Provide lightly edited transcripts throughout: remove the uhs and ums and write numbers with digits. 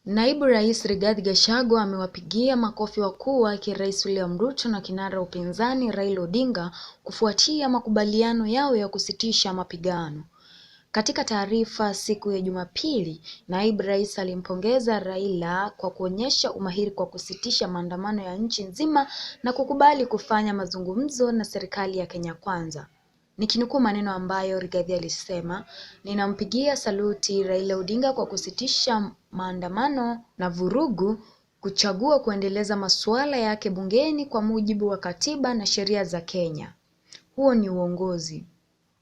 Naibu Rais Rigathi Gachagua amewapigia makofi wakuu wake Rais William Ruto na kinara upinzani Raila Odinga kufuatia makubaliano yao ya kusitisha mapigano. Katika taarifa siku ya Jumapili, Naibu Rais alimpongeza Raila kwa kuonyesha umahiri kwa kusitisha maandamano ya nchi nzima na kukubali kufanya mazungumzo na serikali ya Kenya Kwanza. Nikinukuu maneno ambayo Rigathi alisema, "Ninampigia saluti Raila Odinga kwa kusitisha maandamano na vurugu, kuchagua kuendeleza masuala yake bungeni kwa mujibu wa katiba na sheria za Kenya. Huo ni uongozi."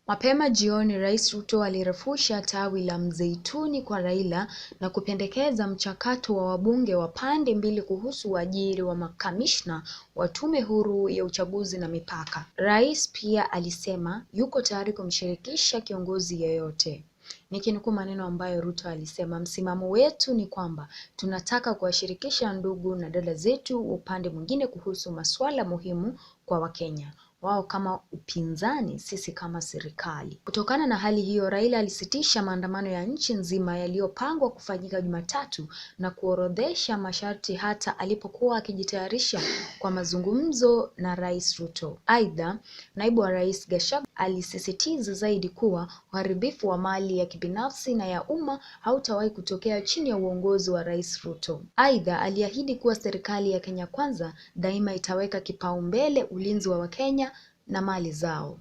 Mapema jioni, Rais Ruto alirefusha tawi la mzeituni kwa Raila na kupendekeza mchakato wa wabunge wa pande mbili kuhusu uajiri wa makamishna wa tume huru ya uchaguzi na mipaka. Rais pia alisema yuko tayari kumshirikisha kiongozi yeyote. Nikinukuu maneno ambayo Ruto alisema, "Msimamo wetu ni kwamba tunataka kuwashirikisha ndugu na dada zetu upande mwingine kuhusu masuala muhimu kwa Wakenya. Wao kama upinzani, sisi kama serikali." Kutokana na hali hiyo, Raila alisitisha maandamano ya nchi nzima yaliyopangwa kufanyika Jumatatu na kuorodhesha masharti hata alipokuwa akijitayarisha kwa mazungumzo na Rais Ruto. Aidha, Naibu wa Rais Gachagua alisisitiza zaidi kuwa uharibifu wa mali ya kibinafsi na ya umma hautawahi kutokea chini ya uongozi wa Rais Ruto. Aidha, aliahidi kuwa serikali ya Kenya Kwanza daima itaweka kipaumbele ulinzi wa Wakenya na mali zao.